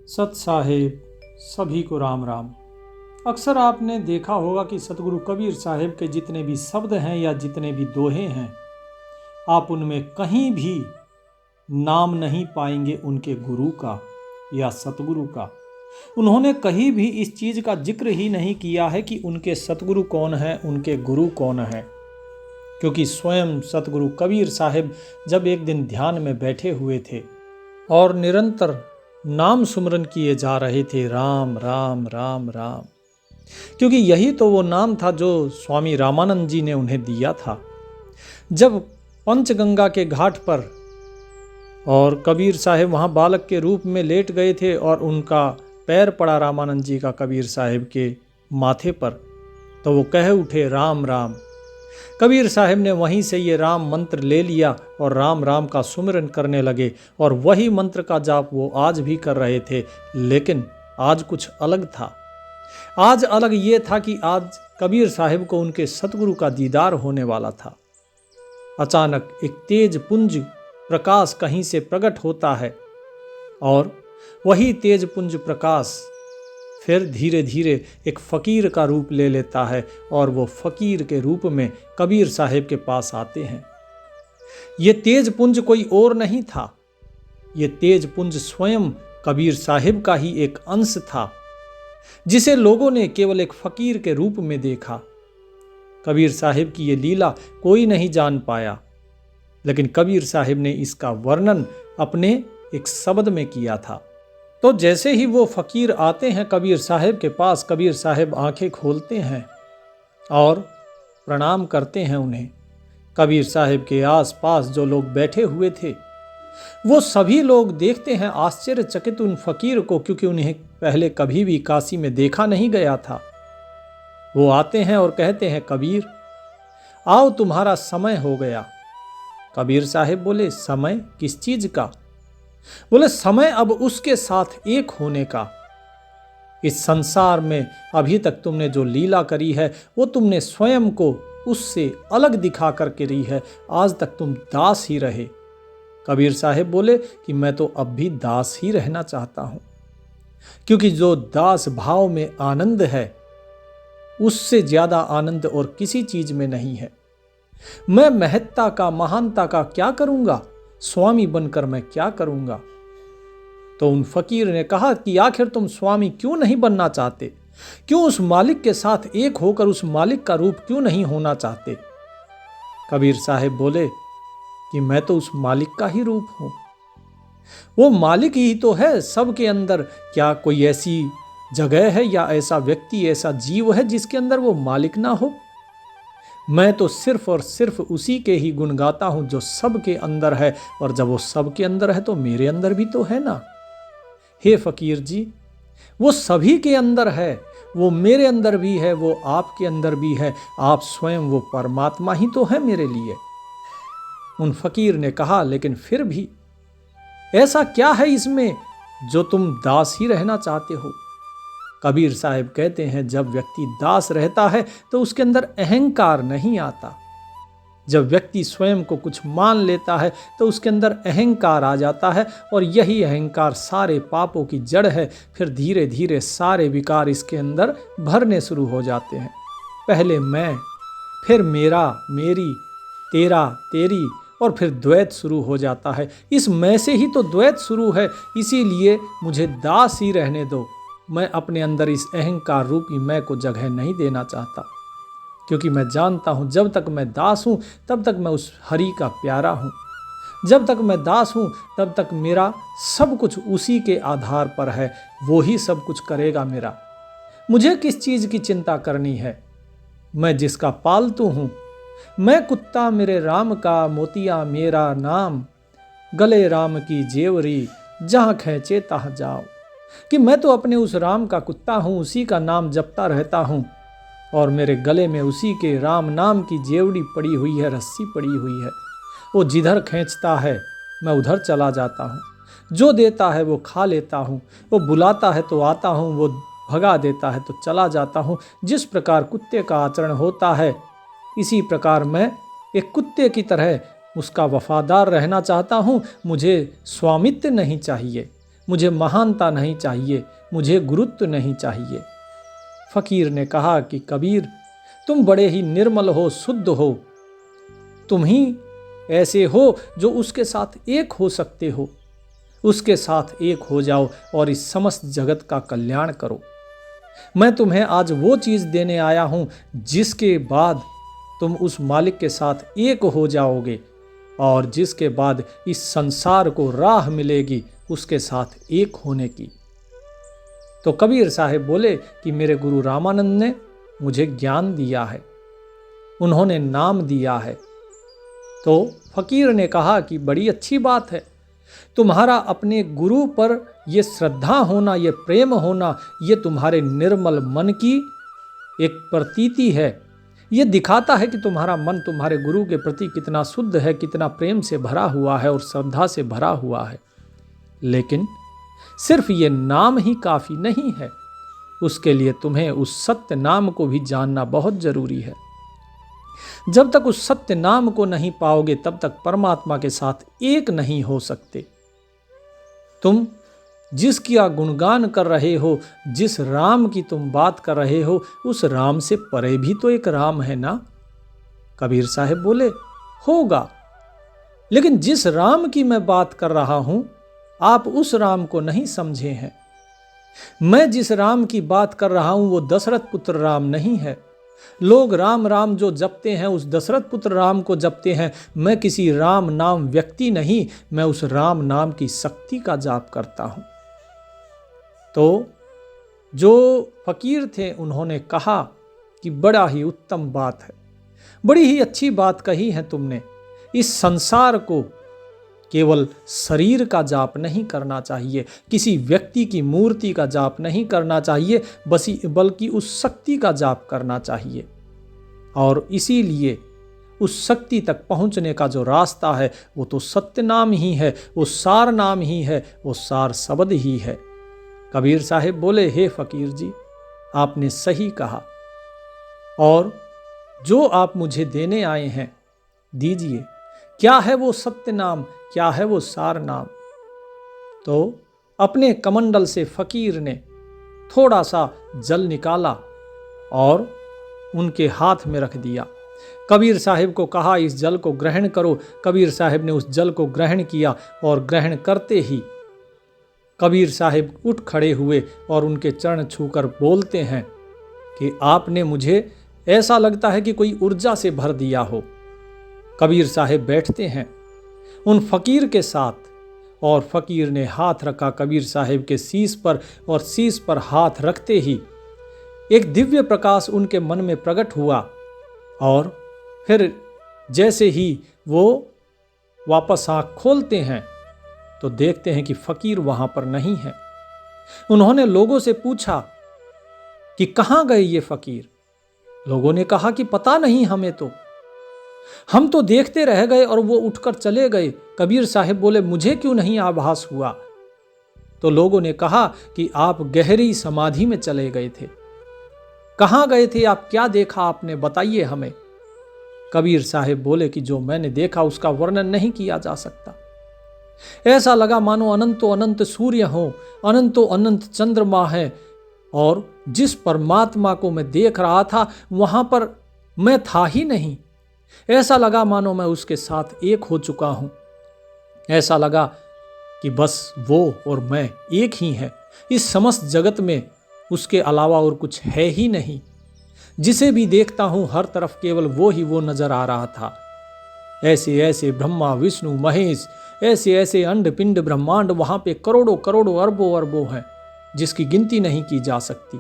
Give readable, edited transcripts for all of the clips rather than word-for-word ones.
सत साहेब सभी को राम राम। अक्सर आपने देखा होगा कि सतगुरु कबीर साहेब के जितने भी शब्द हैं या जितने भी दोहे हैं, आप उनमें कहीं भी नाम नहीं पाएंगे उनके गुरु का या सतगुरु का। उन्होंने कहीं भी इस चीज़ का जिक्र ही नहीं किया है कि उनके सतगुरु कौन है, उनके गुरु कौन है। क्योंकि स्वयं सतगुरु कबीर साहेब जब एक दिन ध्यान में बैठे हुए थे और निरंतर नाम सुमरन किए जा रहे थे, राम राम राम राम, क्योंकि यही तो वो नाम था जो स्वामी रामानंद जी ने उन्हें दिया था। जब पंचगंगा के घाट पर और कबीर साहेब वहाँ बालक के रूप में लेट गए थे और उनका पैर पड़ा रामानंद जी का कबीर साहेब के माथे पर, तो वो कह उठे राम राम। कबीर साहब ने वहीं से ये राम मंत्र ले लिया और राम राम का सुमिरन करने लगे और वही मंत्र का जाप वो आज भी कर रहे थे। लेकिन आज कुछ अलग था। आज अलग ये था कि आज कबीर साहब को उनके सतगुरु का दीदार होने वाला था। अचानक एक तेज पुंज प्रकाश कहीं से प्रकट होता है और वही तेज पुंज प्रकाश फिर धीरे धीरे एक फ़कीर का रूप ले लेता है और वो फ़कीर के रूप में कबीर साहेब के पास आते हैं। ये तेज पुंज कोई और नहीं था, ये तेज पुंज स्वयं कबीर साहेब का ही एक अंश था, जिसे लोगों ने केवल एक फ़कीर के रूप में देखा। कबीर साहेब की ये लीला कोई नहीं जान पाया, लेकिन कबीर साहेब ने इसका वर्णन अपने एक शब्द में किया था। तो जैसे ही वो फ़कीर आते हैं कबीर साहेब के पास, कबीर साहेब आंखें खोलते हैं और प्रणाम करते हैं उन्हें। कबीर साहेब के आसपास जो लोग बैठे हुए थे वो सभी लोग देखते हैं आश्चर्यचकित उन फ़कीर को, क्योंकि उन्हें पहले कभी भी काशी में देखा नहीं गया था। वो आते हैं और कहते हैं कबीर आओ, तुम्हारा समय हो गया। कबीर साहेब बोले समय किस चीज़ का? बोले समय अब उसके साथ एक होने का। इस संसार में अभी तक तुमने जो लीला करी है वो तुमने स्वयं को उससे अलग दिखा करके रही है। आज तक तुम दास ही रहे। कबीर साहेब बोले कि मैं तो अब भी दास ही रहना चाहता हूं, क्योंकि जो दास भाव में आनंद है उससे ज्यादा आनंद और किसी चीज में नहीं है। मैं महत्ता का, महानता का क्या करूंगा? स्वामी बनकर मैं क्या करूंगा? तो उन फकीर ने कहा कि आखिर तुम स्वामी क्यों नहीं बनना चाहते? क्यों उस मालिक के साथ एक होकर उस मालिक का रूप क्यों नहीं होना चाहते? कबीर साहेब बोले कि मैं तो उस मालिक का ही रूप हूं। वो मालिक ही तो है सबके अंदर। क्या कोई ऐसी जगह है या ऐसा व्यक्ति, ऐसा जीव है जिसके अंदर वो मालिक ना हो? मैं तो सिर्फ और सिर्फ उसी के ही गुण गाता हूं जो सबके अंदर है, और जब वो सबके अंदर है तो मेरे अंदर भी तो है ना। हे फकीर जी, वो सभी के अंदर है, वो मेरे अंदर भी है, वो आपके अंदर भी है। आप स्वयं वो परमात्मा ही तो है मेरे लिए। उन फकीर ने कहा लेकिन फिर भी ऐसा क्या है इसमें जो तुम दास ही रहना चाहते हो? कबीर साहब कहते हैं जब व्यक्ति दास रहता है तो उसके अंदर अहंकार नहीं आता। जब व्यक्ति स्वयं को कुछ मान लेता है तो उसके अंदर अहंकार आ जाता है, और यही अहंकार सारे पापों की जड़ है। फिर धीरे धीरे सारे विकार इसके अंदर भरने शुरू हो जाते हैं। पहले मैं, फिर मेरा, मेरी, तेरा, तेरी, और फिर द्वैत शुरू हो जाता है। इस मैं से ही तो द्वैत शुरू है, इसीलिए मुझे दास ही रहने दो। मैं अपने अंदर इस अहंकार रूपी मैं को जगह नहीं देना चाहता, क्योंकि मैं जानता हूं जब तक मैं दास हूं तब तक मैं उस हरि का प्यारा हूं। जब तक मैं दास हूं तब तक मेरा सब कुछ उसी के आधार पर है, वो ही सब कुछ करेगा मेरा। मुझे किस चीज़ की चिंता करनी है? मैं जिसका पालतू हूं। मैं कुत्ता मेरे राम का, मोतिया मेरा नाम, गले राम की जेवरी, जहाँ खींचे तहाँ जाओ। कि मैं तो अपने उस राम का कुत्ता हूँ, उसी का नाम जपता रहता हूँ, और मेरे गले में उसी के राम नाम की जेवड़ी पड़ी हुई है, रस्सी पड़ी हुई है। वो जिधर खींचता है मैं उधर चला जाता हूँ, जो देता है वो खा लेता हूँ, वो बुलाता है तो आता हूँ, वो भगा देता है तो चला जाता हूँ। जिस प्रकार कुत्ते का आचरण होता है, इसी प्रकार मैं एक कुत्ते की तरह उसका वफादार रहना चाहता हूँ। मुझे स्वामित्व नहीं चाहिए, मुझे महानता नहीं चाहिए, मुझे गुरुत्व नहीं चाहिए। फकीर ने कहा कि कबीर, तुम बड़े ही निर्मल हो, शुद्ध हो, तुम ही ऐसे हो जो उसके साथ एक हो सकते हो। उसके साथ एक हो जाओ और इस समस्त जगत का कल्याण करो। मैं तुम्हें आज वो चीज़ देने आया हूँ जिसके बाद तुम उस मालिक के साथ एक हो जाओगे और जिसके बाद इस संसार को राह मिलेगी उसके साथ एक होने की। तो कबीर साहब बोले कि मेरे गुरु रामानंद ने मुझे ज्ञान दिया है, उन्होंने नाम दिया है। तो फकीर ने कहा कि बड़ी अच्छी बात है, तुम्हारा अपने गुरु पर ये श्रद्धा होना, ये प्रेम होना, ये तुम्हारे निर्मल मन की एक प्रतीति है। ये दिखाता है कि तुम्हारा मन तुम्हारे गुरु के प्रति कितना शुद्ध है, कितना प्रेम से भरा हुआ है और श्रद्धा से भरा हुआ है। लेकिन सिर्फ ये नाम ही काफ़ी नहीं है, उसके लिए तुम्हें उस सत्य नाम को भी जानना बहुत जरूरी है। जब तक उस सत्य नाम को नहीं पाओगे तब तक परमात्मा के साथ एक नहीं हो सकते। तुम जिसकी गुणगान कर रहे हो, जिस राम की तुम बात कर रहे हो, उस राम से परे भी तो एक राम है ना। कबीर साहब बोले होगा, लेकिन जिस राम की मैं बात कर रहा हूं आप उस राम को नहीं समझे हैं। मैं जिस राम की बात कर रहा हूं वो दशरथ पुत्र राम नहीं है। लोग राम राम जो जपते हैं उस दशरथ पुत्र राम को जपते हैं। मैं किसी राम नाम व्यक्ति नहीं, मैं उस राम नाम की शक्ति का जाप करता हूं। तो जो फकीर थे उन्होंने कहा कि बड़ा ही उत्तम बात है, बड़ी ही अच्छी बात कही है तुमने। इस संसार को केवल शरीर का जाप नहीं करना चाहिए, किसी व्यक्ति की मूर्ति का जाप नहीं करना चाहिए, बल्कि उस शक्ति का जाप करना चाहिए। और इसीलिए उस शक्ति तक पहुंचने का जो रास्ता है वो तो सत्य नाम ही है, वो सार नाम ही है, वो सार शब्द ही है। कबीर साहब बोले हे फकीर जी, आपने सही कहा, और जो आप मुझे देने आए हैं दीजिए। क्या है वो सत्य नाम, क्या है वो सार नाम? तो अपने कमंडल से फकीर ने थोड़ा सा जल निकाला और उनके हाथ में रख दिया। कबीर साहब को कहा इस जल को ग्रहण करो। कबीर साहब ने उस जल को ग्रहण किया और ग्रहण करते ही कबीर साहब उठ खड़े हुए और उनके चरण छूकर बोलते हैं कि आपने मुझे ऐसा लगता है कि कोई ऊर्जा से भर दिया हो। कबीर साहब बैठते हैं उन फकीर के साथ और फकीर ने हाथ रखा कबीर साहब के शीश पर, और शीश पर हाथ रखते ही एक दिव्य प्रकाश उनके मन में प्रकट हुआ। और फिर जैसे ही वो वापस आँख खोलते हैं तो देखते हैं कि फकीर वहां पर नहीं है। उन्होंने लोगों से पूछा कि कहाँ गए ये फकीर। लोगों ने कहा कि पता नहीं हमें तो, हम तो देखते रह गए और वो उठकर चले गए। कबीर साहब बोले मुझे क्यों नहीं आभास हुआ? तो लोगों ने कहा कि आप गहरी समाधि में चले गए थे। कहाँ गए थे आप, क्या देखा आपने, बताइए हमें। कबीर साहब बोले कि जो मैंने देखा उसका वर्णन नहीं किया जा सकता। ऐसा लगा मानो अनंतो अनंत सूर्य हो, अनंतो अनंत चंद्रमा है, और जिस परमात्मा को मैं देख रहा था वहां पर मैं था ही नहीं। ऐसा लगा मानो मैं उसके साथ एक हो चुका हूं। ऐसा लगा कि बस वो और मैं एक ही हैं। इस समस्त जगत में उसके अलावा और कुछ है ही नहीं। जिसे भी देखता हूं हर तरफ केवल वो ही वो नजर आ रहा था। ऐसे ऐसे ब्रह्मा विष्णु महेश, ऐसे ऐसे अंड पिंड ब्रह्मांड वहां पे करोड़ों करोड़ों अरबों अरबों हैं जिसकी गिनती नहीं की जा सकती।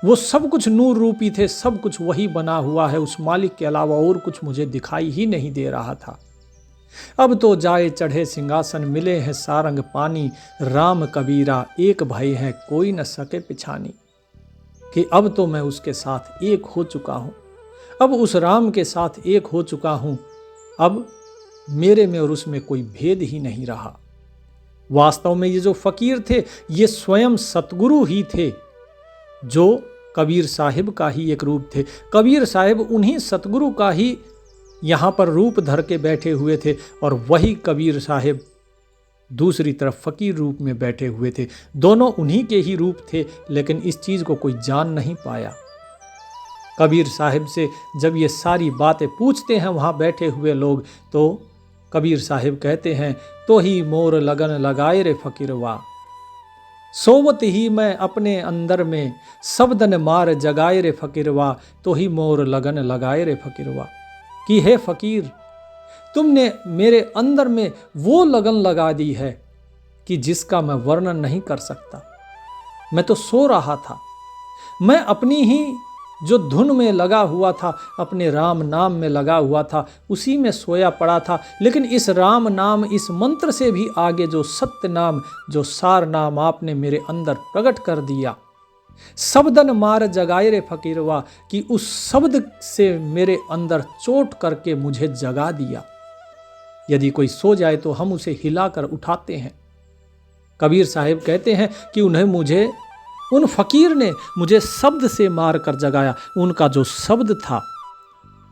वो सब कुछ नूर रूपी थे, सब कुछ वही बना हुआ है, उस मालिक के अलावा और कुछ मुझे दिखाई ही नहीं दे रहा था। अब तो जाए चढ़े सिंहासन, मिले हैं सारंग पानी, राम कबीरा एक भाई है कोई न सके पिछानी। कि अब तो मैं उसके साथ एक हो चुका हूं, अब उस राम के साथ एक हो चुका हूं। अब मेरे में और उसमें कोई भेद ही नहीं रहा। वास्तव में ये जो फकीर थे ये स्वयं सतगुरु ही थे, जो कबीर साहिब का ही एक रूप थे। कबीर साहिब उन्हीं सतगुरु का ही यहाँ पर रूप धर के बैठे हुए थे, और वही कबीर साहिब दूसरी तरफ फकीर रूप में बैठे हुए थे। दोनों उन्हीं के ही रूप थे, लेकिन इस चीज़ को कोई जान नहीं पाया। कबीर साहिब से जब ये सारी बातें पूछते हैं वहाँ बैठे हुए लोग, तो कबीर साहिब कहते हैं, तो ही मोर लगन लगाए रे फकीरवा, सोवत ही मैं अपने अंदर में शब्दन मार जगाए रे फकीरवा, तो ही मोर लगन लगाए रे फकीरवा। कि हे फकीर, तुमने मेरे अंदर में वो लगन लगा दी है कि जिसका मैं वर्णन नहीं कर सकता। मैं तो सो रहा था, मैं अपनी ही जो धुन में लगा हुआ था, अपने राम नाम में लगा हुआ था, उसी में सोया पड़ा था। लेकिन इस राम नाम, इस मंत्र से भी आगे जो सत्य नाम, जो सार नाम आपने मेरे अंदर प्रकट कर दिया, शब्दन मार जगाए रे फकीरवा, कि उस शब्द से मेरे अंदर चोट करके मुझे जगा दिया। यदि कोई सो जाए तो हम उसे हिलाकर उठाते हैं। कबीर साहिब कहते हैं कि उन फकीर ने मुझे शब्द से मार कर जगाया। उनका जो शब्द था,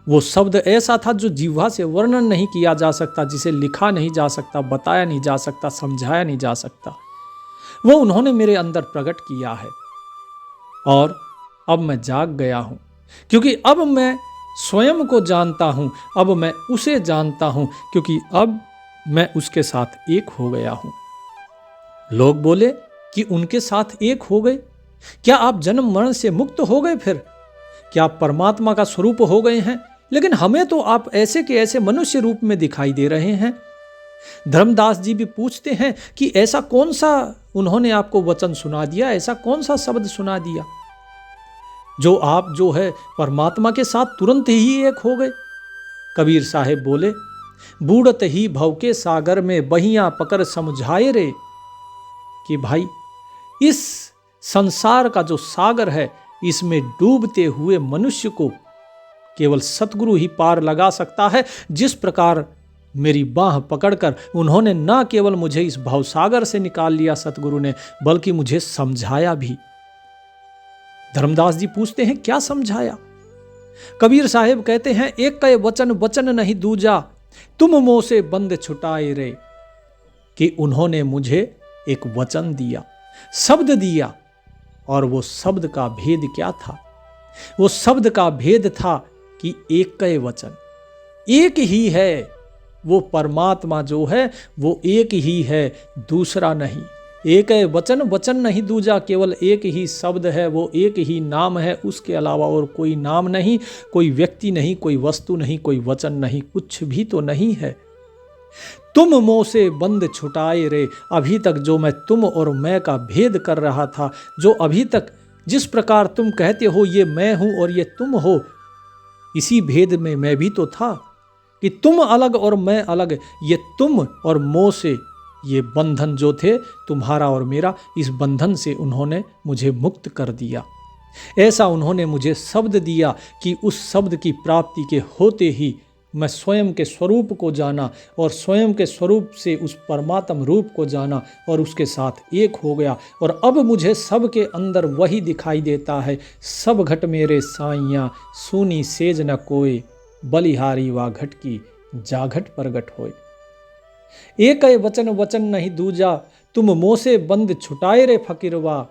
वो शब्द ऐसा था जो जिह्वा से वर्णन नहीं किया जा सकता, जिसे लिखा नहीं जा सकता, बताया नहीं जा सकता, समझाया नहीं जा सकता। वो उन्होंने मेरे अंदर प्रकट किया है। और अब मैं जाग गया हूं, क्योंकि अब मैं स्वयं को जानता हूं, अब मैं उसे जानता हूं, क्योंकि अब मैं उसके साथ एक हो गया हूं। लोग बोले कि उनके साथ एक हो गए? क्या आप जन्म मरण से मुक्त हो गए? फिर क्या आप परमात्मा का स्वरूप हो गए हैं? लेकिन हमें तो आप ऐसे के ऐसे मनुष्य रूप में दिखाई दे रहे हैं। धर्मदास जी भी पूछते हैं कि ऐसा कौन सा उन्होंने आपको वचन सुना दिया, ऐसा कौन सा शब्द सुना दिया जो आप जो है परमात्मा के साथ तुरंत ही एक हो गए? कबीर साहेब बोले, बूढ़त ही भव के सागर में बहियां पकड़ समझाए रे, कि भाई इस संसार का जो सागर है, इसमें डूबते हुए मनुष्य को केवल सतगुरु ही पार लगा सकता है। जिस प्रकार मेरी बाह पकड़कर उन्होंने ना केवल मुझे इस भवसागर से निकाल लिया सतगुरु ने, बल्कि मुझे समझाया भी। धर्मदास जी पूछते हैं, क्या समझाया? कबीर साहिब कहते हैं, एक कय वचन वचन नहीं दूजा, तुम मोह से बंद छुटाए रे, कि उन्होंने मुझे एक वचन दिया, शब्द दिया। और वो शब्द का भेद क्या था? वो शब्द का भेद था कि एक कय वचन, एक ही है। वो परमात्मा जो है वो एक ही है, दूसरा नहीं। एक है वचन वचन नहीं दूजा, केवल एक ही शब्द है, वो एक ही नाम है, उसके अलावा और कोई नाम नहीं, कोई व्यक्ति नहीं, कोई वस्तु नहीं, कोई वचन नहीं, कुछ भी तो नहीं है। तुम मोह से बंद छुटाए रे, अभी तक जो मैं तुम और मैं का भेद कर रहा था, जो अभी तक जिस प्रकार तुम कहते हो ये मैं हूं और ये तुम हो, इसी भेद में मैं भी तो था कि तुम अलग और मैं अलग। ये तुम और मोह से, ये बंधन जो थे तुम्हारा और मेरा, इस बंधन से उन्होंने मुझे मुक्त कर दिया। ऐसा उन्होंने मुझे शब्द दिया कि उस शब्द की प्राप्ति के होते ही मैं स्वयं के स्वरूप को जाना और स्वयं के स्वरूप से उस परमात्म रूप को जाना और उसके साथ एक हो गया। और अब मुझे सब के अंदर वही दिखाई देता है, सब घट मेरे साइयाँ, सूनी सेज न कोय, बलिहारी वा घट की जाघट प्रगट होए। एक वचन वचन नहीं दूजा, तुम मोह से बंद छुटाए रे फकीरवा,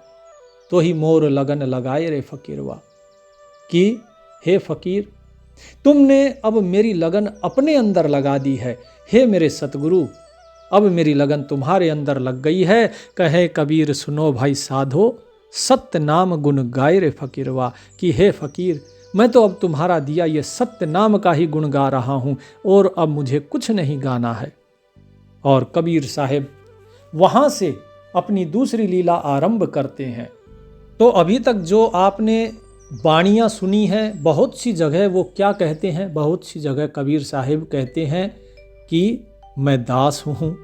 तो ही मोर लगन लगाए रे फकीरवा। कि हे फकीर, तुमने अब मेरी लगन अपने अंदर लगा दी है। हे मेरे सतगुरु, अब मेरी लगन तुम्हारे अंदर लग गई है। कहे कबीर सुनो भाई साधो, सत्य नाम गुण गाए रे फकीरवा। कि हे फकीर, मैं तो अब तुम्हारा दिया ये सत्य नाम का ही गुण गा रहा हूँ और अब मुझे कुछ नहीं गाना है। और कबीर साहब वहाँ से अपनी दूसरी लीला आरंभ करते हैं। तो अभी तक जो आपने वाणियाँ सुनी हैं, बहुत सी जगह वो क्या कहते हैं, बहुत सी जगह कबीर साहिब कहते हैं कि मैं दास हूँ,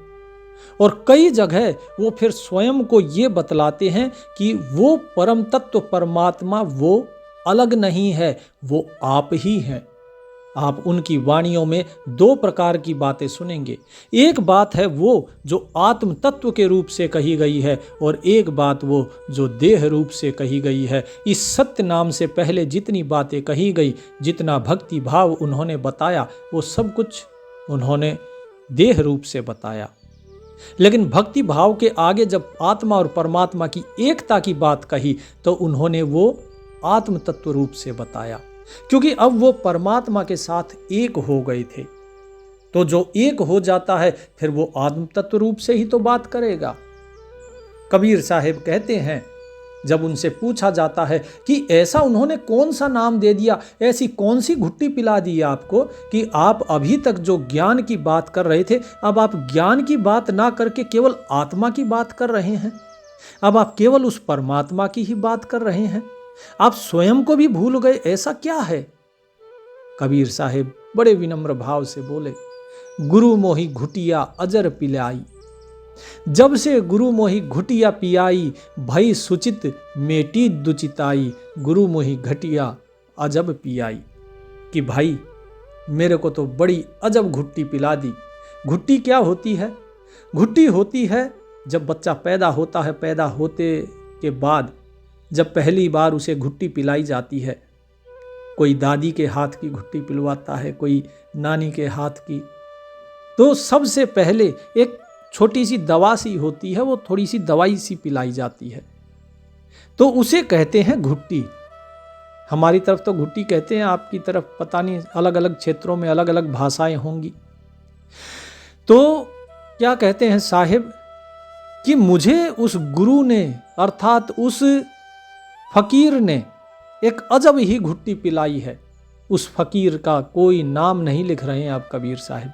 और कई जगह वो फिर स्वयं को ये बतलाते हैं कि वो परम तत्व परमात्मा वो अलग नहीं है, वो आप ही हैं। आप उनकी वाणियों में दो प्रकार की बातें सुनेंगे। एक बात है वो जो आत्म तत्व के रूप से कही गई है, और एक बात वो जो देह रूप से कही गई है। इस सत्य नाम से पहले जितनी बातें कही गई, जितना भक्ति भाव उन्होंने बताया, वो सब कुछ उन्होंने देह रूप से बताया। लेकिन भक्ति भाव के आगे जब आत्मा और परमात्मा की एकता की बात कही तो उन्होंने वो आत्म तत्व रूप से बताया, क्योंकि अब वो परमात्मा के साथ एक हो गए थे। तो जो एक हो जाता है फिर वो आत्म तत्व रूप से ही तो बात करेगा। कबीर साहिब कहते हैं, जब उनसे पूछा जाता है कि ऐसा उन्होंने कौन सा नाम दे दिया, ऐसी कौन सी घुट्टी पिला दी आपको कि आप अभी तक जो ज्ञान की बात कर रहे थे अब आप ज्ञान की बात ना करके केवल आत्मा की बात कर रहे हैं, अब आप केवल उस परमात्मा की ही बात कर रहे हैं, आप स्वयं को भी भूल गए, ऐसा क्या है? कबीर साहिब बड़े विनम्र भाव से बोले, गुरु मोहि घुटिया अजर पिलाई, जब से गुरु मोहि घुटिया पियाई, भई सुचित मेटी दुचिताई, गुरु मोहि घटिया अजब पियाई। कि भाई मेरे को तो बड़ी अजब घुट्टी पिला दी। घुट्टी क्या होती है? घुट्टी होती है जब बच्चा पैदा होता है, पैदा होते के बाद जब पहली बार उसे घुट्टी पिलाई जाती है, कोई दादी के हाथ की घुट्टी पिलवाता है, कोई नानी के हाथ की, तो सबसे पहले एक छोटी सी दवा सी होती है, वो थोड़ी सी दवाई सी पिलाई जाती है, तो उसे कहते हैं घुट्टी। हमारी तरफ तो घुट्टी कहते हैं, आपकी तरफ पता नहीं, अलग अलग क्षेत्रों में अलग अलग भाषाएं होंगी। तो क्या कहते हैं साहिब कि मुझे उस गुरु ने अर्थात उस फकीर ने एक अजब ही घुट्टी पिलाई है। उस फकीर का कोई नाम नहीं लिख रहे हैं आप कबीर साहिब,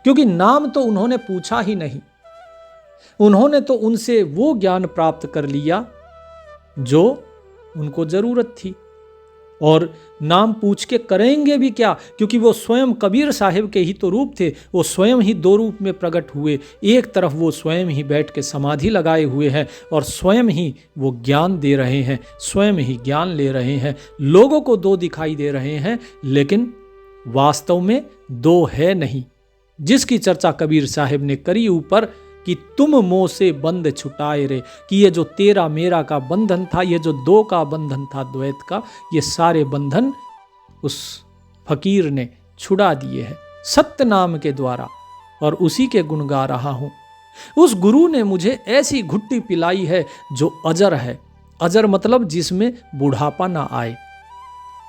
क्योंकि नाम तो उन्होंने पूछा ही नहीं। उन्होंने तो उनसे वो ज्ञान प्राप्त कर लिया जो उनको जरूरत थी, और नाम पूछ के करेंगे भी क्या, क्योंकि वो स्वयं कबीर साहिब के ही तो रूप थे। वो स्वयं ही दो रूप में प्रकट हुए। एक तरफ वो स्वयं ही बैठ के समाधि लगाए हुए हैं और स्वयं ही वो ज्ञान दे रहे हैं, स्वयं ही ज्ञान ले रहे हैं। लोगों को दो दिखाई दे रहे हैं, लेकिन वास्तव में दो है नहीं। जिसकी चर्चा कबीर साहिब ने करी ऊपर कि तुम मोह से बंध छुटाए रे, कि ये जो तेरा मेरा का बंधन था, ये जो दो का बंधन था द्वैत का, ये सारे बंधन उस फकीर ने छुड़ा दिए हैं सत्य नाम के द्वारा, और उसी के गुण गा रहा हूं। उस गुरु ने मुझे ऐसी घुट्टी पिलाई है जो अजर है। अजर मतलब जिसमें बुढ़ापा ना आए,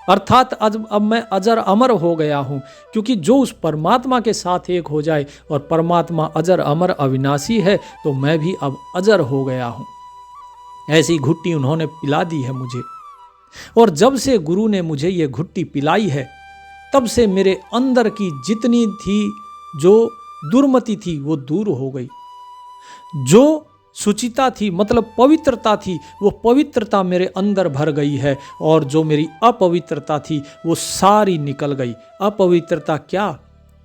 अर्थात अब मैं अजर अमर हो गया हूं, क्योंकि जो उस परमात्मा के साथ एक हो जाए, और परमात्मा अजर अमर अविनाशी है, तो मैं भी अब अजर हो गया हूं। ऐसी घुट्टी उन्होंने पिला दी है मुझे। और जब से गुरु ने मुझे ये घुट्टी पिलाई है, तब से मेरे अंदर की जितनी थी जो दुर्मति थी वो दूर हो गई। जो सुचिता थी मतलब पवित्रता थी, वो पवित्रता मेरे अंदर भर गई है, और जो मेरी अपवित्रता थी वो सारी निकल गई। अपवित्रता क्या?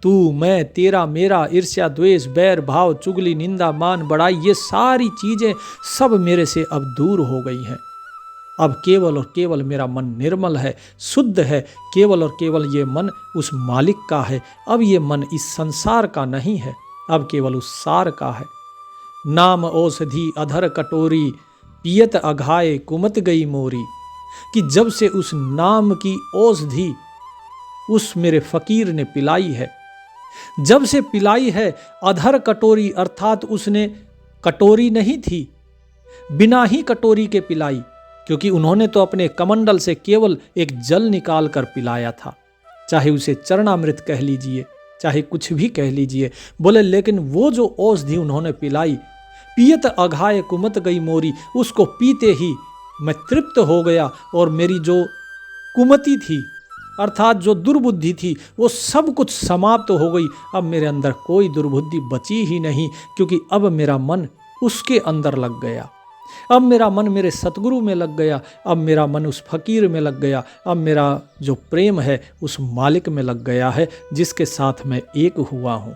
तू मैं तेरा मेरा, ईर्ष्या द्वेष बैर भाव चुगली निंदा मान बड़ाई, ये सारी चीजें सब मेरे से अब दूर हो गई हैं। अब केवल और केवल मेरा मन निर्मल है, शुद्ध है। केवल और केवल ये मन उस मालिक का है। अब ये मन इस संसार का नहीं है, अब केवल उस सार का है। नाम औषधि अधर कटोरी, पियत अघाए कुमत गई मोरी। कि जब से उस नाम की औषधि उस मेरे फकीर ने पिलाई है, जब से पिलाई है, अधर कटोरी अर्थात उसने कटोरी नहीं थी, बिना ही कटोरी के पिलाई, क्योंकि उन्होंने तो अपने कमंडल से केवल एक जल निकाल कर पिलाया था। चाहे उसे चरणामृत कह लीजिए, चाहे कुछ भी कह लीजिए। बोले लेकिन वो जो औषधि उन्होंने पिलाई, पियत अघाय कुमत गई मोरी, उसको पीते ही मैं तृप्त हो गया, और मेरी जो कुमति थी अर्थात जो दुर्बुद्धि थी वो सब कुछ समाप्त हो गई। अब मेरे अंदर कोई दुर्बुद्धि बची ही नहीं, क्योंकि अब मेरा मन उसके अंदर लग गया। अब मेरा मन मेरे सतगुरु में लग गया, अब मेरा मन उस फकीर में लग गया, अब मेरा जो प्रेम है उस मालिक में लग गया है, जिसके साथ मैं एक हुआ हूँ।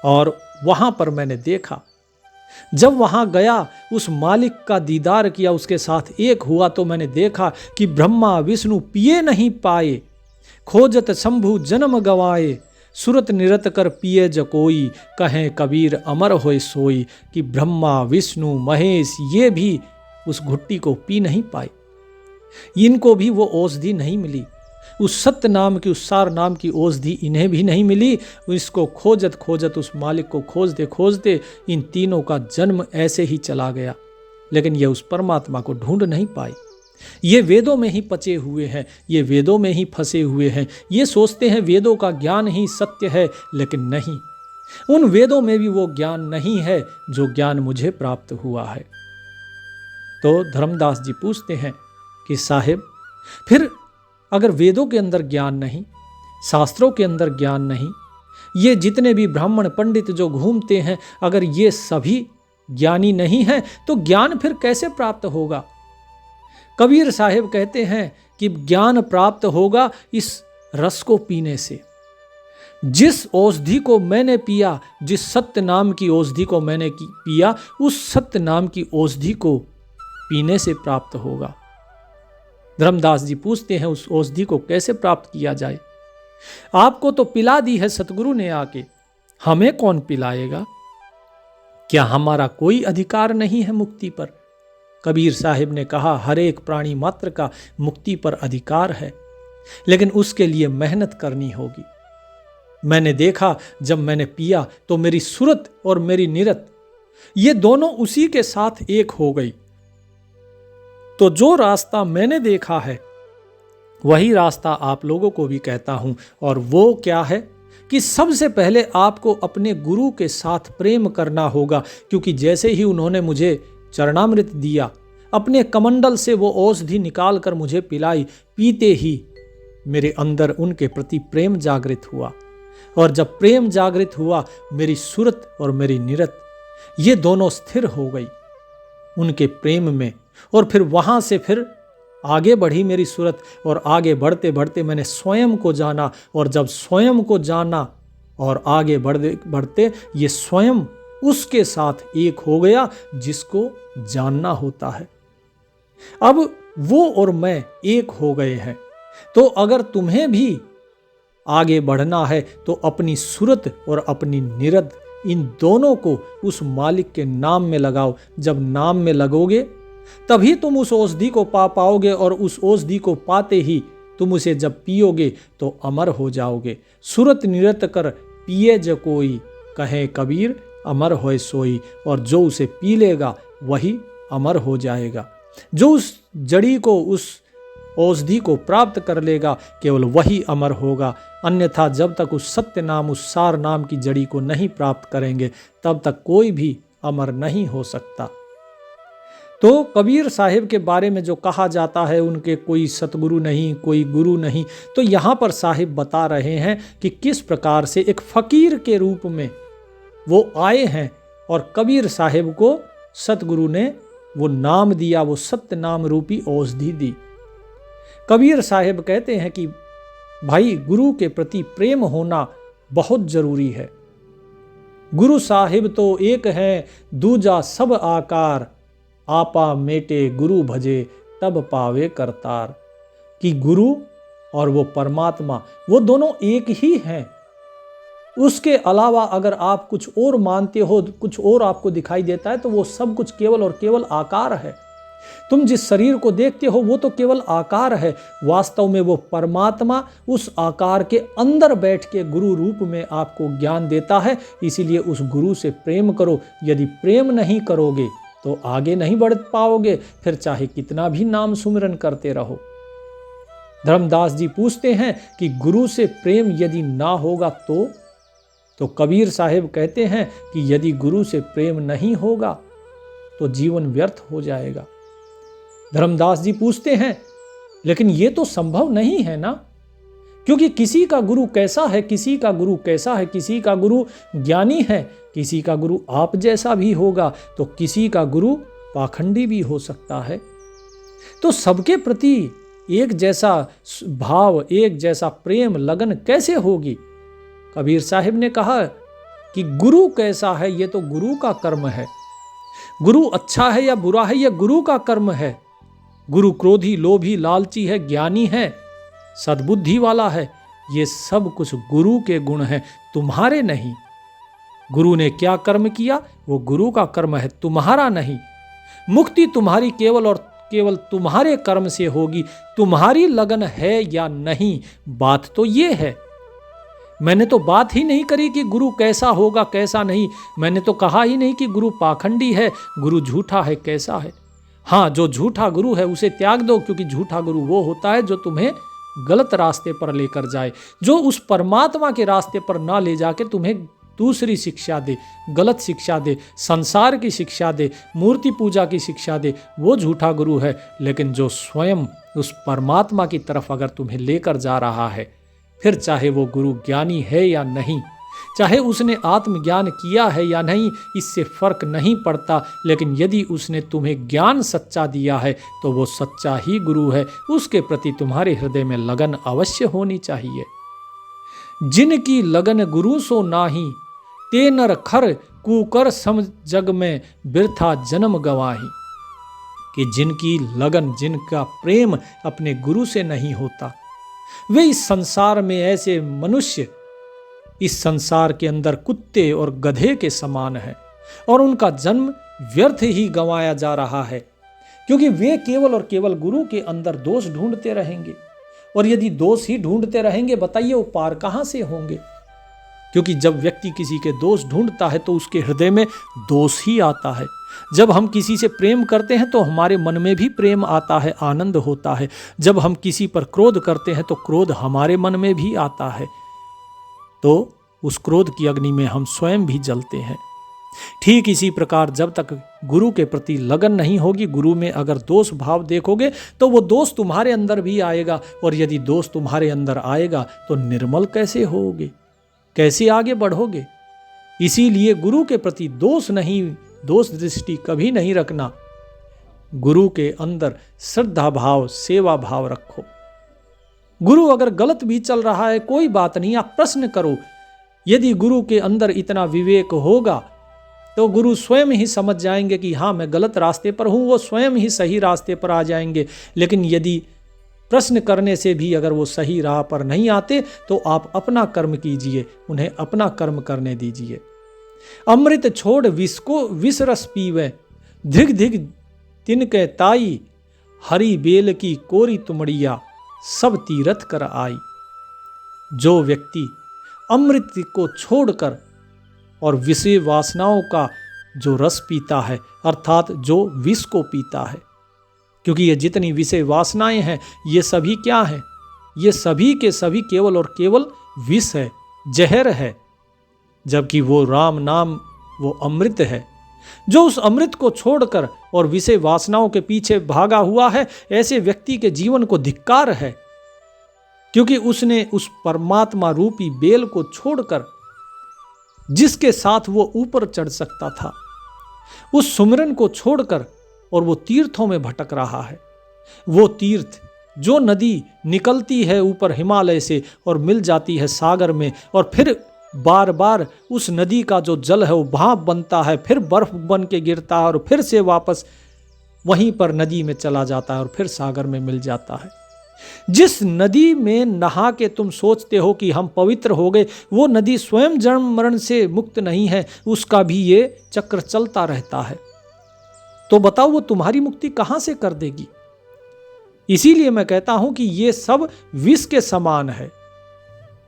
और वहाँ पर मैंने देखा, जब वहाँ गया, उस मालिक का दीदार किया, उसके साथ एक हुआ, तो मैंने देखा कि ब्रह्मा विष्णु पिए नहीं पाए, खोजत शंभु जन्म गवाए, सुरत निरत कर पिए जकोई, कहें कबीर अमर होए सोई। कि ब्रह्मा विष्णु महेश ये भी उस घुट्टी को पी नहीं पाए, इनको भी वो औषधि नहीं मिली। उस सत्य नाम की, उस सार नाम की औषधि इन्हें भी नहीं मिली। इसको खोजत खोजत, उस मालिक को खोजते खोजते इन तीनों का जन्म ऐसे ही चला गया, लेकिन ये उस परमात्मा को ढूंढ नहीं पाए। ये वेदों में ही पचे हुए हैं, ये वेदों में ही फंसे हुए हैं। ये सोचते हैं वेदों का ज्ञान ही सत्य है, लेकिन नहीं, उन वेदों में भी वो ज्ञान नहीं है जो ज्ञान मुझे प्राप्त हुआ है। तो धर्मदास जी पूछते हैं कि साहिब, फिर अगर वेदों के अंदर ज्ञान नहीं, शास्त्रों के अंदर ज्ञान नहीं, ये जितने भी ब्राह्मण पंडित जो घूमते हैं, अगर ये सभी ज्ञानी नहीं हैं तो ज्ञान फिर कैसे प्राप्त होगा? कबीर साहिब कहते हैं कि ज्ञान प्राप्त होगा इस रस को पीने से। जिस औषधि को मैंने पिया, जिस सत्य नाम की औषधि को मैंने पिया, उस सत्य नाम की औषधि को पीने से प्राप्त होगा। धर्मदास जी पूछते हैं उस औषधि को कैसे प्राप्त किया जाए? आपको तो पिला दी है सतगुरु ने आके, हमें कौन पिलाएगा? क्या हमारा कोई अधिकार नहीं है मुक्ति पर? कबीर साहिब ने कहा, हर एक प्राणी मात्र का मुक्ति पर अधिकार है, लेकिन उसके लिए मेहनत करनी होगी। मैंने देखा, जब मैंने पिया तो मेरी सुरत और मेरी निरत ये दोनों उसी के साथ एक हो गई। तो जो रास्ता मैंने देखा है वही रास्ता आप लोगों को भी कहता हूं, और वो क्या है कि सबसे पहले आपको अपने गुरु के साथ प्रेम करना होगा, क्योंकि जैसे ही उन्होंने मुझे चरणामृत दिया, अपने कमंडल से वो औषधि निकाल कर मुझे पिलाई, पीते ही मेरे अंदर उनके प्रति प्रेम जागृत हुआ, और जब प्रेम जागृत हुआ, मेरी सुरत और मेरी निरत ये दोनों स्थिर हो गई उनके प्रेम में। और फिर वहां से फिर आगे बढ़ी मेरी सूरत, और आगे बढ़ते बढ़ते मैंने स्वयं को जाना, और जब स्वयं को जाना और आगे बढ़ते बढ़ते ये स्वयं उसके साथ एक हो गया जिसको जानना होता है। अब वो और मैं एक हो गए हैं। तो अगर तुम्हें भी आगे बढ़ना है तो अपनी सूरत और अपनी निरत, इन दोनों को उस मालिक के नाम में लगाओ। जब नाम में लगोगे तभी तुम उस औषधि को पा पाओगे, और उस औषधि को पाते ही तुम उसे जब पियोगे तो अमर हो जाओगे। सूरत निरत कर पिए जो कोई, कहे कबीर अमर होए सोई। और जो उसे पी लेगा वही अमर हो जाएगा। जो उस जड़ी को, उस औषधि को प्राप्त कर लेगा, केवल वही अमर होगा। अन्यथा जब तक उस सत्य नाम, उस सार नाम की जड़ी को नहीं प्राप्त करेंगे, तब तक कोई भी अमर नहीं हो सकता। तो कबीर साहिब के बारे में जो कहा जाता है, उनके कोई सतगुरु नहीं, कोई गुरु नहीं, तो यहाँ पर साहिब बता रहे हैं कि किस प्रकार से एक फकीर के रूप में वो आए हैं, और कबीर साहिब को सतगुरु ने वो नाम दिया, वो सत्य नाम रूपी औषधि दी। कबीर साहिब कहते हैं कि भाई, गुरु के प्रति प्रेम होना बहुत जरूरी है। गुरु साहिब तो एक है, दूजा सब आकार, आपा मेटे गुरु भजे, तब पावे करतार। कि गुरु और वो परमात्मा, वो दोनों एक ही हैं। उसके अलावा अगर आप कुछ और मानते हो, कुछ और आपको दिखाई देता है, तो वो सब कुछ केवल और केवल आकार है। तुम जिस शरीर को देखते हो वो तो केवल आकार है। वास्तव में वो परमात्मा उस आकार के अंदर बैठ के गुरु रूप में आपको ज्ञान देता है। इसीलिए उस गुरु से प्रेम करो। यदि प्रेम नहीं करोगे तो आगे नहीं बढ़ पाओगे, फिर चाहे कितना भी नाम सुमिरन करते रहो। धर्मदास जी पूछते हैं कि गुरु से प्रेम यदि ना होगा तो कबीर साहिब कहते हैं कि यदि गुरु से प्रेम नहीं होगा तो जीवन व्यर्थ हो जाएगा। धर्मदास जी पूछते हैं, लेकिन ये तो संभव नहीं है ना, क्योंकि किसी का गुरु कैसा है, किसी का गुरु कैसा है, किसी का गुरु ज्ञानी है, किसी का गुरु आप जैसा भी होगा, तो किसी का गुरु पाखंडी भी हो सकता है। तो सबके प्रति एक जैसा भाव, एक जैसा प्रेम, लगन कैसे होगी? कबीर साहिब ने कहा कि गुरु कैसा है, ये तो गुरु का कर्म है। गुरु अच्छा है या बुरा है, यह गुरु का कर्म है। गुरु क्रोधी, लोभी, लालची है, ज्ञानी है, सद्बुद्धि वाला है, ये सब कुछ गुरु के गुण हैं, तुम्हारे नहीं। गुरु ने क्या कर्म किया, वो गुरु का कर्म है, तुम्हारा नहीं। मुक्ति तुम्हारी केवल और केवल तुम्हारे कर्म से होगी, तुम्हारी लगन है या नहीं। बात तो ये है। मैंने तो बात ही नहीं करी कि गुरु कैसा होगा कैसा नहीं। मैंने तो कहा ही नहीं कि गुरु पाखंडी है, गुरु झूठा है, कैसा है। हाँ, जो झूठा गुरु है उसे त्याग दो, क्योंकि झूठा गुरु वो होता है जो तुम्हें गलत रास्ते पर लेकर जाए, जो उस परमात्मा के रास्ते पर ना ले जाके तुम्हें दूसरी शिक्षा दे, गलत शिक्षा दे, संसार की शिक्षा दे, मूर्ति पूजा की शिक्षा दे, वो झूठा गुरु है। लेकिन जो स्वयं उस परमात्मा की तरफ अगर तुम्हें लेकर जा रहा है, फिर चाहे वो गुरु ज्ञानी है या नहीं, चाहे उसने आत्मज्ञान किया है या नहीं, इससे फर्क नहीं पड़ता। लेकिन यदि उसने तुम्हें ज्ञान सच्चा दिया है तो वो सच्चा ही गुरु है। उसके प्रति तुम्हारे हृदय में लगन अवश्य होनी चाहिए। जिनकी लगन गुरु सो नाही, ते नर खर कुकर सम जग में बिरथा जन्म गवाही। कि जिनकी लगन, जिनका प्रेम अपने गुरु से नहीं होता, वे इस संसार में ऐसे मनुष्य, इस संसार के अंदर कुत्ते और गधे के समान है, और उनका जन्म व्यर्थ ही गंवाया जा रहा है, क्योंकि वे केवल और केवल गुरु के अंदर दोष ढूंढते रहेंगे। और यदि दोष ही ढूंढते रहेंगे, बताइए वो पार कहां से होंगे। क्योंकि जब व्यक्ति किसी के दोष ढूंढता है तो उसके हृदय में दोष ही आता है। जब हम किसी से प्रेम करते हैं तो हमारे मन में भी प्रेम आता है, आनंद होता है। जब हम किसी पर क्रोध करते हैं तो क्रोध हमारे मन में भी आता है, तो उस क्रोध की अग्नि में हम स्वयं भी जलते हैं। ठीक इसी प्रकार जब तक गुरु के प्रति लगन नहीं होगी, गुरु में अगर दोष भाव देखोगे तो वो दोष तुम्हारे अंदर भी आएगा। और यदि दोष तुम्हारे अंदर आएगा तो निर्मल कैसे होगे, कैसे आगे बढ़ोगे। इसीलिए गुरु के प्रति दोष नहीं, दोष दृष्टि कभी नहीं रखना। गुरु के अंदर श्रद्धा भाव, सेवा भाव रखो। गुरु अगर गलत भी चल रहा है, कोई बात नहीं, आप प्रश्न करो। यदि गुरु के अंदर इतना विवेक होगा तो गुरु स्वयं ही समझ जाएंगे कि हाँ, मैं गलत रास्ते पर हूँ, वो स्वयं ही सही रास्ते पर आ जाएंगे। लेकिन यदि प्रश्न करने से भी अगर वो सही राह पर नहीं आते तो आप अपना कर्म कीजिए, उन्हें अपना कर्म करने दीजिए। अमृत छोड़ विष को विष रस पीवे, धिग धिग तिनके ताई, हरी बेल की कोरी तुमड़िया, सब तीरथ कर आई। जो व्यक्ति अमृत को छोड़कर और विषय वासनाओं का जो रस पीता है, अर्थात जो विष को पीता है, क्योंकि ये जितनी विषय वासनाएं हैं ये सभी क्या हैं, ये सभी के सभी केवल और केवल विष है, जहर है। जबकि वो राम नाम वो अमृत है। जो उस अमृत को छोड़कर और विषय वासनाओं के पीछे भागा हुआ है, ऐसे व्यक्ति के जीवन को धिक्कार है, क्योंकि उसने उस परमात्मा रूपी बेल को छोड़कर, जिसके साथ वो ऊपर चढ़ सकता था, उस सुमिरन को छोड़कर और वो तीर्थों में भटक रहा है। वो तीर्थ जो नदी निकलती है ऊपर हिमालय से और मिल जाती है सागर में, और फिर बार बार उस नदी का जो जल है वो भाप बनता है, फिर बर्फ बन के गिरता है और फिर से वापस वहीं पर नदी में चला जाता है और फिर सागर में मिल जाता है। जिस नदी में नहा के तुम सोचते हो कि हम पवित्र हो गए, वो नदी स्वयं जन्म मरण से मुक्त नहीं है, उसका भी ये चक्र चलता रहता है। तो बताओ वो तुम्हारी मुक्ति कहां से कर देगी। इसीलिए मैं कहता हूं कि ये सब विष के समान है।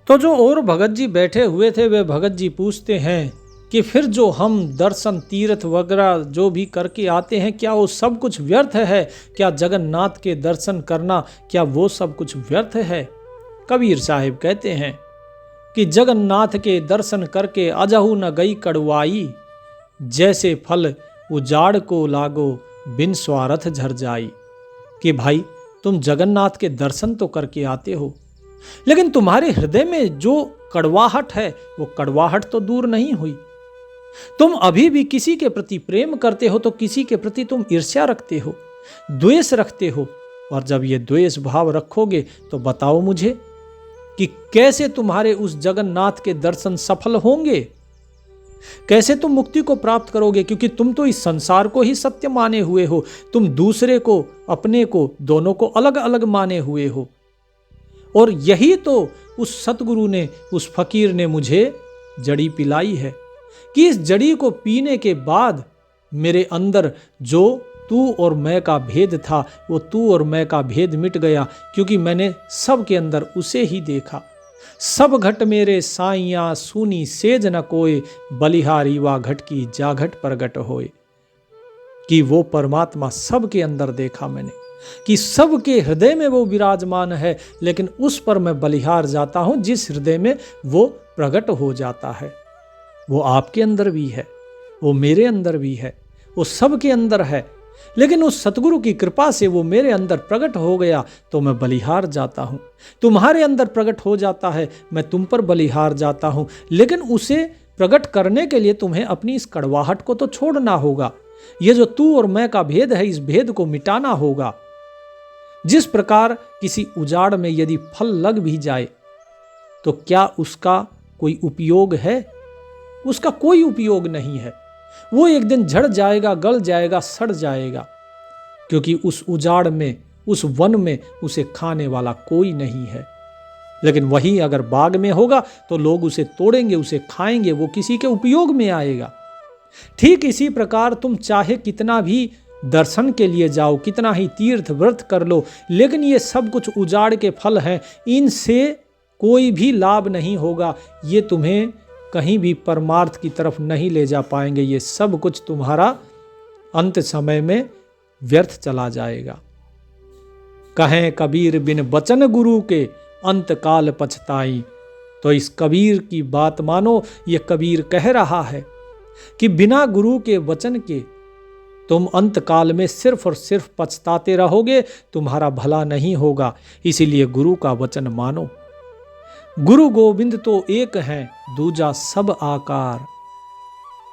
तो जो और भगत जी बैठे हुए थे, वे भगत जी पूछते हैं कि फिर जो हम दर्शन तीर्थ वगैरह जो भी करके आते हैं, क्या वो सब कुछ व्यर्थ है? क्या जगन्नाथ के दर्शन करना, क्या वो सब कुछ व्यर्थ है? कबीर साहिब कहते हैं कि जगन्नाथ के दर्शन करके अजहू न गई कड़वाई, जैसे फल उजाड़ को लागो बिन स्वार्थ झर जाई। कि भाई तुम जगन्नाथ के दर्शन तो करके आते हो, लेकिन तुम्हारे हृदय में जो कड़वाहट है वो कड़वाहट तो दूर नहीं हुई। तुम अभी भी किसी के प्रति प्रेम करते हो तो किसी के प्रति तुम ईर्ष्या रखते हो, द्वेष रखते हो। और जब ये द्वेष भाव रखोगे तो बताओ मुझे कि कैसे तुम्हारे उस जगन्नाथ के दर्शन सफल होंगे, कैसे तुम मुक्ति को प्राप्त करोगे? क्योंकि तुम तो इस संसार को ही सत्य माने हुए हो, तुम दूसरे को, अपने को, दोनों को अलग अलग माने हुए हो। और यही तो उस सतगुरु ने, उस फकीर ने मुझे जड़ी पिलाई है कि इस जड़ी को पीने के बाद मेरे अंदर जो तू और मैं का भेद था, वो तू और मैं का भेद मिट गया, क्योंकि मैंने सब के अंदर उसे ही देखा। सब घट मेरे साइयाँ सूनी सेज न कोय, बलिहारी वा घट की जा घट प्रगट होए। कि वो परमात्मा सब के अंदर देखा मैंने, कि सबके हृदय में वो विराजमान है, लेकिन उस पर मैं बलिहार जाता हूं जिस हृदय में वो प्रकट हो जाता है। वो आपके अंदर भी है, वो मेरे अंदर भी है, वो सबके अंदर है, लेकिन उस सतगुरु की कृपा से वो मेरे अंदर प्रकट हो गया तो मैं बलिहार जाता हूं। तुम्हारे अंदर प्रकट हो जाता है, मैं तुम पर बलिहार जाता हूं, लेकिन उसे प्रकट करने के लिए तुम्हें अपनी इस कड़वाहट को तो छोड़ना होगा। ये जो तू और मैं का भेद है, इस भेद को मिटाना होगा। जिस प्रकार किसी उजाड़ में यदि फल लग भी जाए तो क्या उसका कोई उपयोग है? उसका कोई उपयोग नहीं है। वो एक दिन झड़ जाएगा, गल जाएगा, सड़ जाएगा, क्योंकि उस उजाड़ में, उस वन में उसे खाने वाला कोई नहीं है। लेकिन वही अगर बाग में होगा तो लोग उसे तोड़ेंगे, उसे खाएंगे, वो किसी के उपयोग में आएगा। ठीक इसी प्रकार तुम चाहे कितना भी दर्शन के लिए जाओ, कितना ही तीर्थ व्रत कर लो, लेकिन ये सब कुछ उजाड़ के फल हैं, इनसे कोई भी लाभ नहीं होगा। ये तुम्हें कहीं भी परमार्थ की तरफ नहीं ले जा पाएंगे। ये सब कुछ तुम्हारा अंत समय में व्यर्थ चला जाएगा। कहें कबीर बिन बचन गुरु के, अंत काल पछताई। तो इस कबीर की बात मानो। ये कबीर कह रहा है कि बिना गुरु के वचन के तुम अंत काल में सिर्फ और सिर्फ पछताते रहोगे, तुम्हारा भला नहीं होगा। इसीलिए गुरु का वचन मानो। गुरु गोविंद तो एक है, दूजा सब आकार।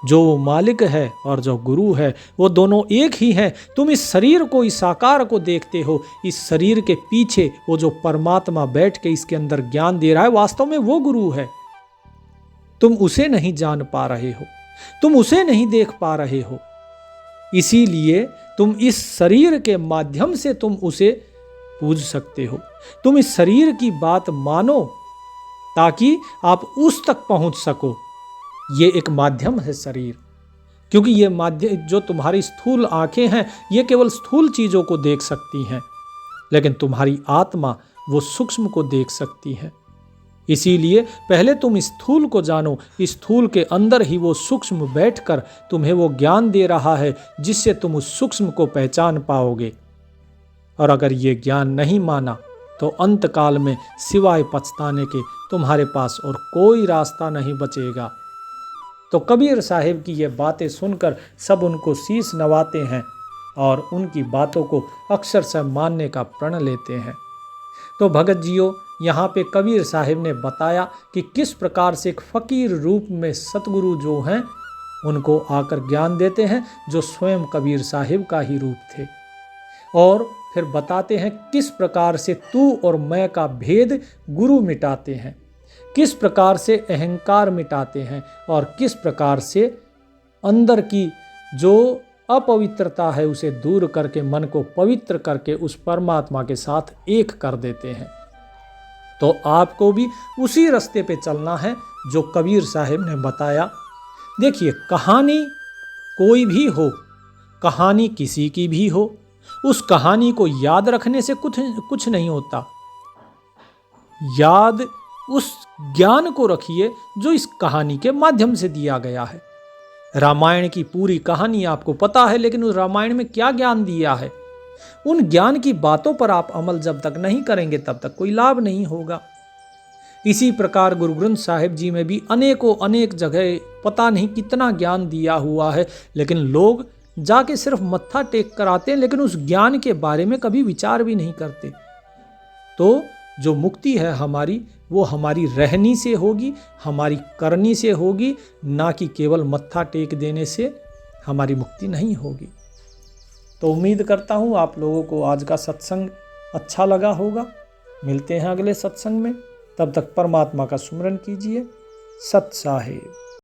जो वो मालिक है और जो गुरु है, वो दोनों एक ही हैं। तुम इस शरीर को, इस आकार को देखते हो, इस शरीर के पीछे वो जो परमात्मा बैठ के इसके अंदर ज्ञान दे रहा है, वास्तव में वो गुरु है। तुम उसे नहीं जान पा रहे हो, तुम उसे नहीं देख पा रहे हो। इसीलिए तुम इस शरीर के माध्यम से तुम उसे पूज सकते हो। तुम इस शरीर की बात मानो ताकि आप उस तक पहुंच सको। ये एक माध्यम है शरीर, क्योंकि ये माध्यम, जो तुम्हारी स्थूल आंखें हैं, ये केवल स्थूल चीजों को देख सकती हैं, लेकिन तुम्हारी आत्मा वो सूक्ष्म को देख सकती है। इसीलिए पहले तुम स्थूल को जानो। स्थूल के अंदर ही वो सूक्ष्म बैठकर तुम्हें वो ज्ञान दे रहा है, जिससे तुम उस सूक्ष्म को पहचान पाओगे। और अगर ये ज्ञान नहीं माना तो अंत काल में सिवाय पछताने के तुम्हारे पास और कोई रास्ता नहीं बचेगा। तो कबीर साहिब की ये बातें सुनकर सब उनको शीश नवाते हैं और उनकी बातों को अक्षरशः मानने का प्रण लेते हैं। तो भगत जियों, यहाँ पे कबीर साहिब ने बताया कि किस प्रकार से एक फकीर रूप में सतगुरु जो हैं उनको आकर ज्ञान देते हैं, जो स्वयं कबीर साहिब का ही रूप थे। और फिर बताते हैं किस प्रकार से तू और मैं का भेद गुरु मिटाते हैं, किस प्रकार से अहंकार मिटाते हैं, और किस प्रकार से अंदर की जो अपवित्रता है उसे दूर करके मन को पवित्र करके उस परमात्मा के साथ एक कर देते हैं। तो आपको भी उसी रास्ते पे चलना है जो कबीर साहिब ने बताया। देखिए, कहानी कोई भी हो, कहानी किसी की भी हो, उस कहानी को याद रखने से कुछ नहीं होता। याद उस ज्ञान को रखिए जो इस कहानी के माध्यम से दिया गया है। रामायण की पूरी कहानी आपको पता है, लेकिन उस रामायण में क्या ज्ञान दिया है, उन ज्ञान की बातों पर आप अमल जब तक नहीं करेंगे तब तक कोई लाभ नहीं होगा। इसी प्रकार गुरु ग्रंथ साहिब जी में भी अनेकों अनेक जगह पता नहीं कितना ज्ञान दिया हुआ है, लेकिन लोग जाके सिर्फ मत्था टेक कर आते हैं, लेकिन उस ज्ञान के बारे में कभी विचार भी नहीं करते। तो जो मुक्ति है हमारी, वो हमारी रहनी से होगी, हमारी करनी से होगी, ना कि केवल मत्था टेक देने से हमारी मुक्ति नहीं होगी। तो उम्मीद करता हूँ आप लोगों को आज का सत्संग अच्छा लगा होगा। मिलते हैं अगले सत्संग में, तब तक परमात्मा का सुमिरन कीजिए। सत साहिब।